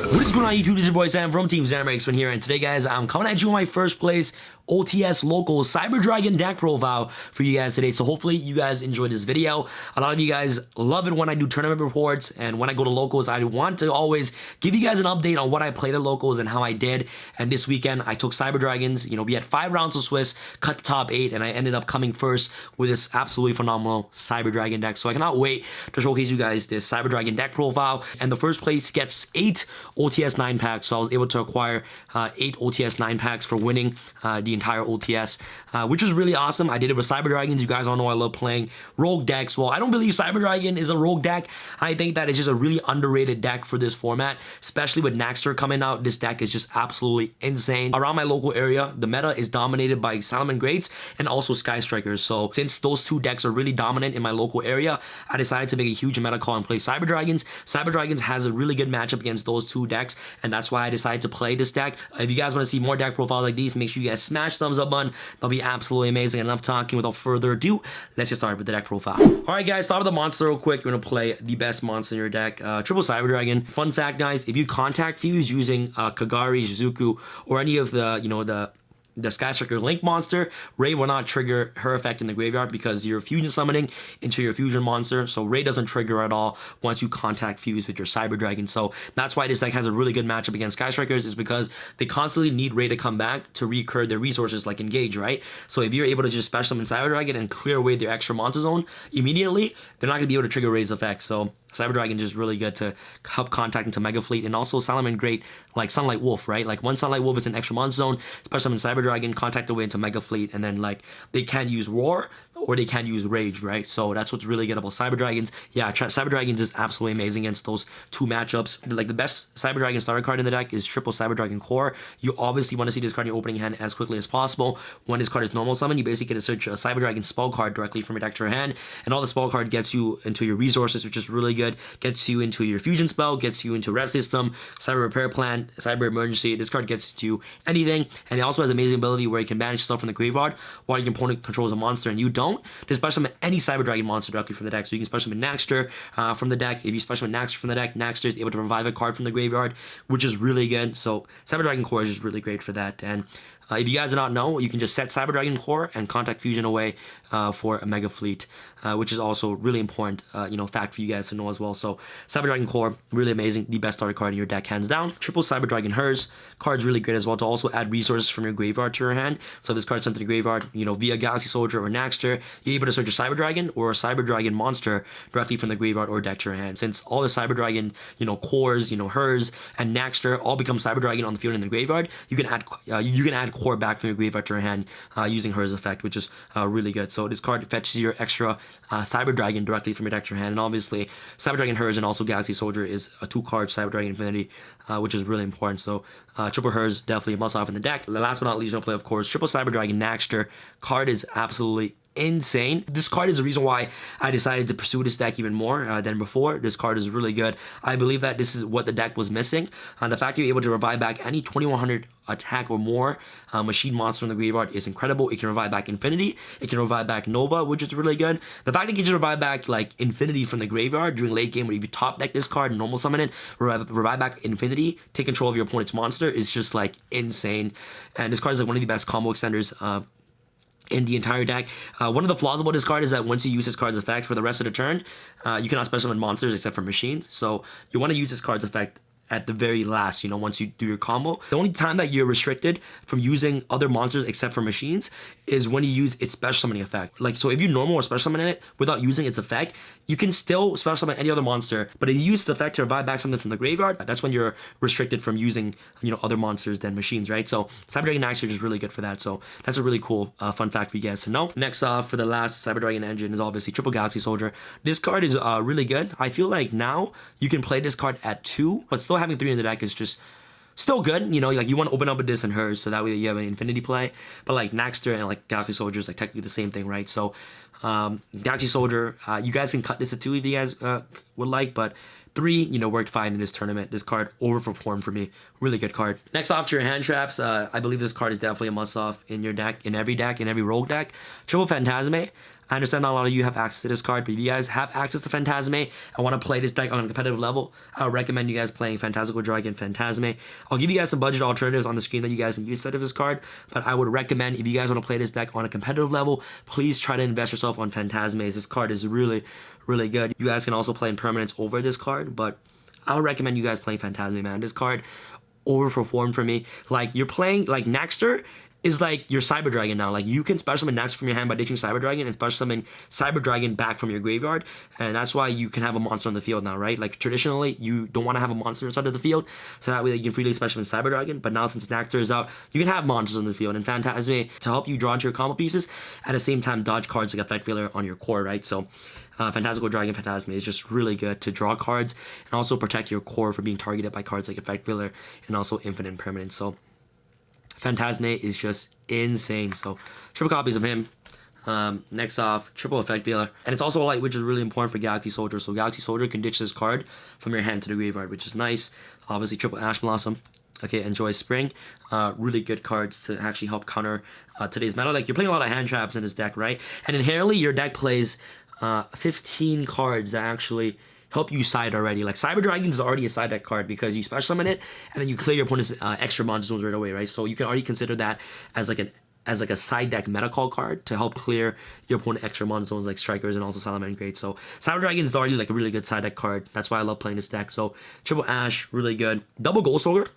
What is going on YouTube? This is your boy Sam from Team Xamax here, and today guys, I'm coming at you with my first place OTS local Cyber Dragon deck profile for you guys today. So hopefully you guys enjoyed this video. A lot of you guys love it when I do tournament reports, and when I go to locals, I want to always give you guys an update on what I played at locals and how I did. And this weekend I took Cyber Dragons. You know, we had 5 rounds of Swiss, cut the top 8, and I ended up coming first with this absolutely phenomenal Cyber Dragon deck. So I cannot wait to showcase you guys this Cyber Dragon deck profile. And the first place gets 8 OTS 9 packs. So I was able to acquire 8 OTS 9 packs for winning the entire OTS, which was really awesome. I did it with Cyber Dragons. You guys all know I love playing rogue decks. Well, I don't believe Cyber Dragon is a rogue deck. I think that it's just a really underrated deck for this format, especially with Naxter coming out. This deck is just absolutely insane. Around my local area, the meta is dominated by Salomon Greats and also Sky Strikers. So since those 2 decks are really dominant in my local area, I decided to make a huge meta call and play Cyber Dragons. Cyber Dragons has a really good matchup against those 2 decks, and that's why I decided to play this deck. If you guys want to see more deck profiles like these, make sure you guys smash thumbs up button. That'll be absolutely amazing. Enough talking, without further ado, let's get started with the deck profile. Alright guys, start with the monster real quick. You're going to play the best monster in your deck, triple Cyber Dragon. Fun fact guys, if you contact fuse using Kagari, Shizuku, or any of the, you know, the Sky Striker Link monster, Ray will not trigger her effect in the graveyard because you're fusion summoning into your fusion monster. So Ray doesn't trigger at all once you contact fuse with your Cyber Dragon. So that's why this deck has a really good matchup against Sky Strikers, is because they constantly need Ray to come back to recur their resources like Engage, right? So if you're able to just special summon Cyber Dragon and clear away their extra monster zone immediately, they're not going to be able to trigger Ray's effect. So Cyber Dragon is just really good to help contact into Mega Fleet, and also Salomon Great, like Sunlight Wolf, right? Like one Sunlight Wolf is an extra monster zone, special summon Cyber Dragon, contact away into Mega Fleet, and then like they can't use Roar or they can't use Rage, right? So that's what's really good about Cyber Dragons. Yeah, Cyber Dragons is absolutely amazing against those 2 matchups. Like the best Cyber Dragon starter card in the deck is triple Cyber Dragon Core. You obviously want to see this card in your opening hand as quickly as possible. When this card is normal summon, you basically get to search a Cyber Dragon spell card directly from your deck to your hand, and all the spell card gets you into your resources, which is really good. Gets you into your fusion spell, gets you into rev system, cyber repair plan, cyber emergency. This card gets to anything, and it also has amazing ability where you can banish stuff from the graveyard while your opponent controls a monster and you don't. Just special summon any Cyber Dragon monster directly from the deck. So you can special summon Naxter from the deck. If you special summon Naxter from the deck, Naxter is able to revive a card from the graveyard, which is really good. So Cyber Dragon Core is just really great for that. And if you guys do not know, you can just set Cyber Dragon Core and contact fusion away for a Mega Fleet, which is also really important, you know, fact for you guys to know as well. So Cyber Dragon Core, really amazing, the best starter card in your deck, hands down. Triple Cyber Dragon Hers card's really great as well to also add resources from your graveyard to your hand. So if this card's sent to the graveyard, you know, via Galaxy Soldier or Naxter, you're able to search a Cyber Dragon or a Cyber Dragon monster directly from the graveyard or deck to your hand. Since all the Cyber Dragon, you know, cores, you know, Hers and Naxter all become Cyber Dragon on the field in the graveyard, you can add core back from your graveyard to your hand using Hers effect, which is really good. So this card fetches your extra Cyber Dragon directly from your deck to your hand, and obviously Cyber Dragon Hers and also Galaxy Soldier is a 2-card Cyber Dragon Infinity, which is really important. So triple Hers definitely a must-have in the deck. Last but not least, I'll play, of course, triple Cyber Dragon Naxter. Card is absolutely insane. This card is the reason why I decided to pursue this deck even more than before. This card is really good. I believe that this is what the deck was missing. The fact you're able to revive back any 2100 attack or more machine monster in the graveyard is incredible. It can revive back Infinity. It can revive back Nova, which is really good. The fact that it can just revive back like Infinity from the graveyard during late game, where if you top deck this card, normal summon it, revive back Infinity, take control of your opponent's monster, is just like insane. And this card is like one of the best combo extenders in the entire deck. One of the flaws about this card is that once you use this card's effect for the rest of the turn, you cannot special summon monsters except for machines. So you want to use this card's effect at the very last, you know, once you do your combo. The only time that you're restricted from using other monsters except for machines is when you use its special summoning effect. Like, so if you normal or special summon it without using its effect, you can still special summon any other monster, but if you use its effect to revive back something from the graveyard, that's when you're restricted from using, you know, other monsters than machines, right? So Cyber Dragon Naxter is really good for that. So that's a really cool fun fact for you guys to know. Next off, for the last Cyber Dragon engine is obviously triple Galaxy Soldier. This card is really good. I feel like now you can play this card at 2, but still having 3 in the deck is just still good. You know, like you want to open up with this and Hers, so that way you have an Infinity play. But like Naxter and like Galaxy Soldier is like technically the same thing, right? So Galaxy Soldier, you guys can cut this to 2 if you guys would like, but 3, you know, worked fine in this tournament. This card overperformed for me. Really good card. Next off to your hand traps, I believe this card is definitely a must-off in your deck, in every rogue deck. Triple Phantasme. I understand not a lot of you have access to this card, but if you guys have access to Phantasme and want to play this deck on a competitive level, I would recommend you guys playing Fantastical Dragon Phantasme. I'll give you guys some budget alternatives on the screen that you guys can use instead of this card, but I would recommend if you guys want to play this deck on a competitive level, please try to invest yourself on Phantasme. This card is really, really good. You guys can also play in permanents over this card, but I would recommend you guys playing Phantasme, man. This card overperformed for me. Like, you're playing, like, Naxter is like your Cyber Dragon now. Like, you can special summon Naxter from your hand by ditching Cyber Dragon and special summon Cyber Dragon back from your graveyard, and that's why you can have a monster on the field now, right? Like, traditionally, you don't want to have a monster inside of the field, so that way you can freely special summon Cyber Dragon, but now since Naxter is out, you can have monsters on the field, and Phantasme to help you draw into your combo pieces, at the same time dodge cards like Effect Veiler on your core, right? So, Fantastical Dragon Phantasme is just really good to draw cards and also protect your core from being targeted by cards like Effect Veiler and also Infinite Impermanence. So, Phantasme is just insane. So, triple copies of him. Next off, triple Effect Veiler. And it's also light, which is really important for Galaxy Soldier. So, Galaxy Soldier can ditch this card from your hand to the graveyard, which is nice. Obviously, triple Ash Blossom. Okay, Enjoy Spring. Really good cards to actually help counter today's meta. Like, you're playing a lot of hand traps in this deck, right? And inherently, your deck plays 15 cards that actually help you side already. Like, Cyber Dragon is already a side deck card because you special summon it and then you clear your opponent's extra monster zones right away, right? So you can already consider that as like a side deck meta call card to help clear your opponent's extra monster zones like Strikers and also Salamander Great. So Cyber Dragon is already like a really good side deck card. That's why I love playing this deck. So triple Ash, really good. Double Gold Soldier.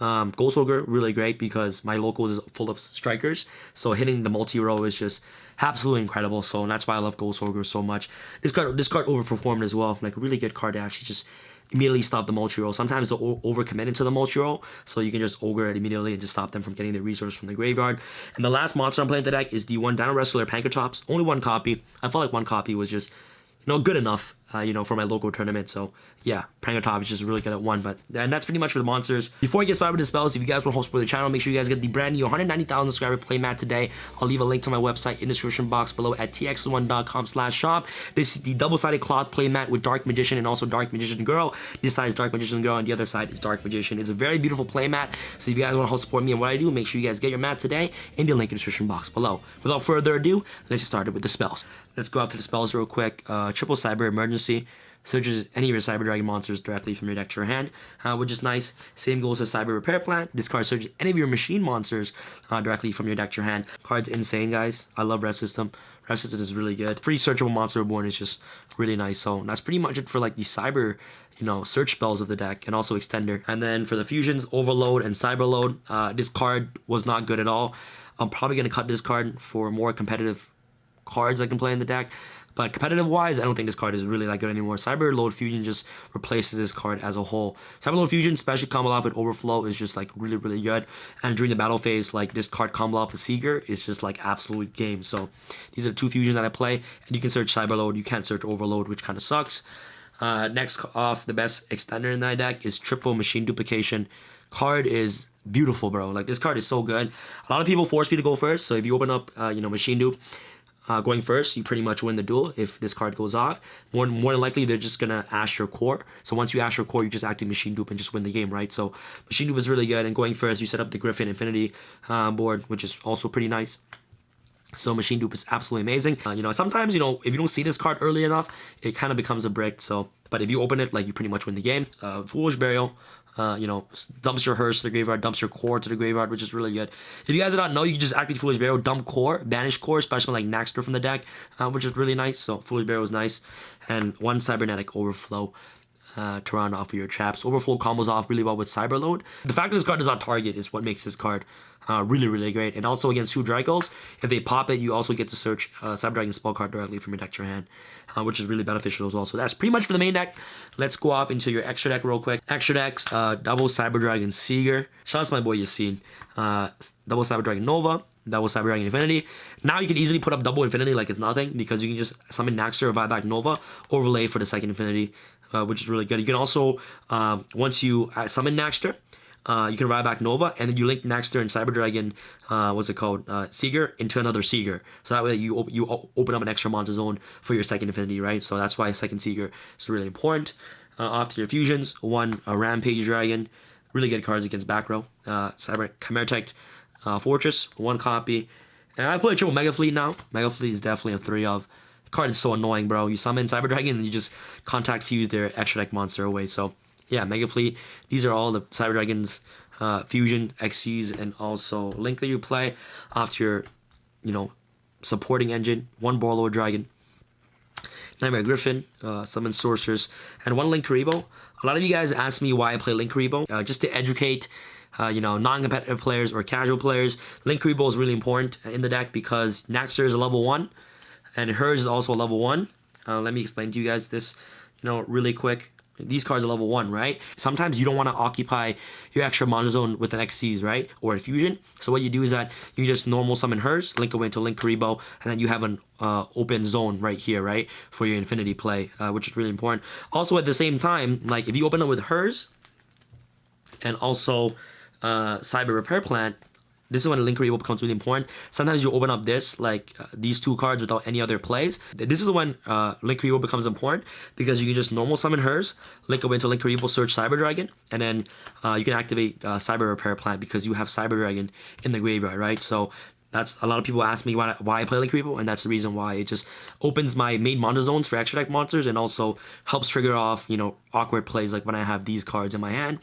Gold Soldier, really great because my local is full of Strikers, so hitting the multi-row is just absolutely incredible. So that's why I love Gold Soldier so much. This card overperformed as well. Like, a really good card to actually just immediately stop the multi-row. Sometimes they'll overcommit into the multi-row, so you can just ogre it immediately and just stop them from getting the resource from the graveyard. And the last monster I'm playing the deck is the one Dino Wrestler Pankratops. Only one copy. I felt like one copy was just, good enough, for my local tournament. So yeah, Pankratops is just really good at one. And that's pretty much for the monsters. Before I get started with the spells, if you guys want to help support the channel, make sure you guys get the brand new 190,000 subscriber Playmat Today. I'll leave a link to my website in the description box below at tx1.com/shop. This is the double-sided cloth playmat with Dark Magician and also Dark Magician Girl. This side is Dark Magician Girl and the other side is Dark Magician. It's a very beautiful playmat. So if you guys want to help support me and what I do, make sure you guys get your mat today in the link in the description box below. Without further ado, let's get started with the spells. Let's go after the spells real quick. Triple Cyber Emergency. Searches any of your Cyber Dragon monsters directly from your deck to your hand, which is nice. Same goes with Cyber Repair Plant. This card searches any of your machine monsters directly from your deck to your hand. Card's insane, guys. I love Rev System. Rev System is really good. Free searchable monster reborn is just really nice. So that's pretty much it for like the Cyber, search spells of the deck, and also Extender. And then for the fusions, Overload and Cyberload, this card was not good at all. I'm probably going to cut this card for more competitive cards I can play in the deck. But competitive-wise, I don't think this card is really that good anymore. Cyberload Fusion just replaces this card as a whole. Cyberload Fusion, especially combo up with Overflow, is just like really, really good. And during the battle phase, like this card combo up with Seeger is just like absolute game. So these are two fusions that I play. And you can search Cyberload, you can't search Overload, which kind of sucks. Next off, the best extender in that deck is Triple Machine Duplication. Card is beautiful, bro. Like, this card is so good. A lot of people force me to go first. So if you open up, Machine Dupe, going first, you pretty much win the duel if this card goes off. More than likely, they're just going to Ash your core. So once you Ash your core, you just activate Machine Dupe and just win the game, right? So Machine Dupe is really good. And going first, you set up the Griffin Infinity board, which is also pretty nice. So Machine Dupe is absolutely amazing. Sometimes, if you don't see this card early enough, it kind of becomes a brick. But if you open it, like, you pretty much win the game. Foolish Burial. Dumps your Hearse to the graveyard, dumps your core to the graveyard, which is really good. If you guys do not know, you can just activate Foolish Burial, dump core, banish core, especially like Naxter from the deck, which is really nice. So Foolish Burial is nice. And one Cybernetic Overflow to round off of your traps. Overflow combos off really well with Cyberload. The fact that this card does not target is what makes this card really, really great. And also against two Dracos, if they pop it, you also get to search Cyber Dragon spell card directly from your deck to your hand, which is really beneficial as well. So that's pretty much for the main deck. Let's go off into your extra deck real quick. Extra decks, double Cyber Dragon Seeger. Shout out to my boy Yassine. Double Cyber Dragon Nova. Double Cyber Dragon Infinity. Now you can easily put up double Infinity like it's nothing, because you can just summon Naxter, revive back Nova, overlay for the second Infinity, which is really good. You can also, once you summon Naxter, you can revive back Nova, and then you link Naxter and Cyber Dragon, Seeger, into another Seeger. So that way you open up an extra monster zone for your second Infinity, right? So that's why second Seeger is really important. After your fusions, one Rampage Dragon. Really good cards against back row. Cyber Chimeratech Fortress, one copy. And I play triple Mega Fleet now. Mega Fleet is definitely a 3 of. card is so annoying, bro. You summon Cyber Dragon and you just contact fuse their extra deck monster away. So yeah, Mega Fleet. These are all the Cyber Dragons, Fusion, XCs, and also Link that you play after your, you know, supporting engine. 1 Borlow Dragon, Nightmare Griffin, Summon Sorcerers, and 1 Link Karibo. A lot of you guys ask me why I play Link Karibo, just to educate, you know, non-competitive players or casual players. Link Karibo is really important in the deck because Naxter is a level 1, and hers is also a level 1. Let me explain to you guys this, you know, really quick. These cards are level 1, right? Sometimes you don't want to occupy your extra Mana Zone with an XCs, right? Or a Fusion. So what you do is that you just normal summon hers, link away into Link Karibo, and then you have an open zone right here, right? For your Infinity play, which is really important. Also, at the same time, like if you open up with hers, and also Cyber Repair Plant, this is when Link Karibo becomes really important. Sometimes you open up this, like these 2 cards without any other plays. This is when Link Karibo becomes important because you can just normal summon hers, link away into Link Karibo, search Cyber Dragon, and then you can activate Cyber Repair Plant because you have Cyber Dragon in the graveyard, right? So that's a lot of people ask me why I play Link Karibo, and that's the reason why. It just opens my main Mana Zones for extra deck monsters and also helps trigger off, you know, awkward plays like when I have these cards in my hand.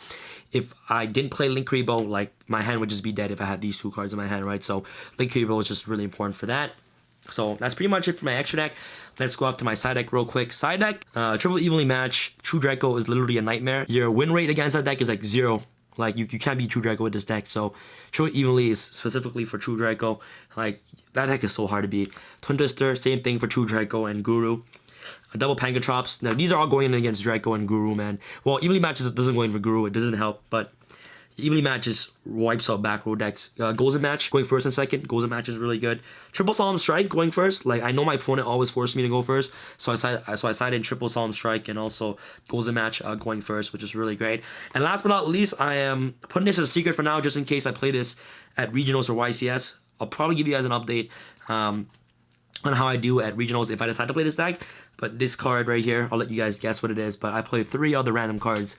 If I didn't play Link Karibo, like my hand would just be dead if I had these 2 cards in my hand, right? So Link Karibo is just really important for that. So that's pretty much it for my extra deck. Let's go off to my side deck real quick. Side deck, triple evenly match. True Draco is literally a nightmare. Your win rate against that deck is like 0. Like you can't beat True Draco with this deck. So triple evenly is specifically for True Draco. Like that deck is so hard to beat. Twin Twister, same thing for True Draco and Guru. A double Pangatrops. Now these are all going in against Draco and Guru, man. Well, evenly matches doesn't go in for Guru. It doesn't help, but evenly matches wipes out back row decks. Goals in match going first and second. Goals in match is really good. Triple Solemn Strike going first. Like I know my opponent always forced me to go first, so I sided in Triple Solemn Strike and also goals in match going first, which is really great. And last but not least, I am putting this as a secret for now, just in case I play this at regionals or YCS. I'll probably give you guys an update on how I do at regionals if I decide to play this deck. But this card right here, I'll let you guys guess what it is. But I play 3 other random cards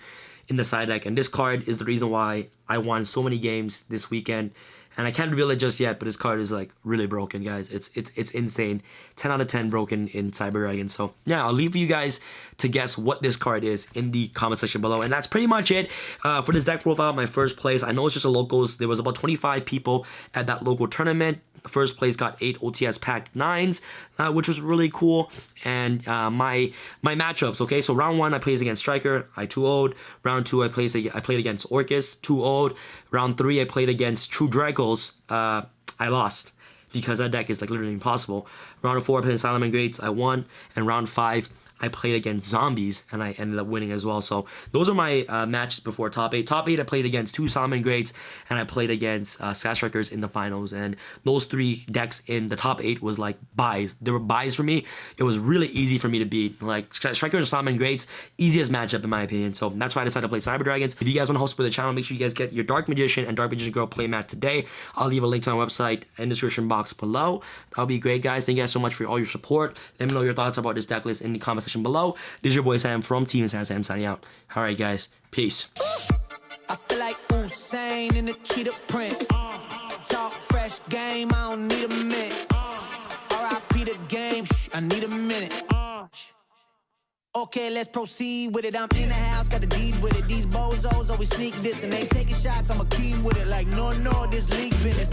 in the side deck, and this card is the reason why I won so many games this weekend. And I can't reveal it just yet, but this card is like really broken, guys. It's insane. 10 out of 10 broken in Cyber Dragon. So yeah, I'll leave you guys to guess what this card is in the comment section below. And that's pretty much it for this deck profile. My first place. I know it's just a locals. There was about 25 people at that local tournament. First place got 8 OTS pack 9s, which was really cool. And my matchups, okay, so round 1 I played against Striker, I 2-0'd. Round 2 I played against Orcus, 2-0'd. Round 3 I played against True Dracos, I lost because that deck is like literally impossible. Round 4 I played Silent Greats, I won. And round 5 I played against Zombies, and I ended up winning as well. So those are my matches before top 8. Top 8, I played against 2 Salmon Greats, and I played against Sky Strikers in the finals. And those 3 decks in the top 8 was like buys. They were buys for me. It was really easy for me to beat. Like Strikers and Salmon Greats, easiest matchup in my opinion. So that's why I decided to play Cyber Dragons. If you guys want to help support the channel, make sure you guys get your Dark Magician and Dark Magician Girl Playmat Today. I'll leave a link to my website in the description box below. That'll be great, guys. Thank you guys so much for all your support. Let me know your thoughts about this deck list in the comment section below. This is your boy Sam from Team Sam signing out. Alright guys, peace. I feel like Usain in the cheetah print. Talk fresh game, I don't need a minute. R.I.P. the game, I need a minute. Okay, let's proceed with it. I'm in the house, got the deed with it. These bozos always sneak this and they taking shots. I'm a king with it. Like no, this league business.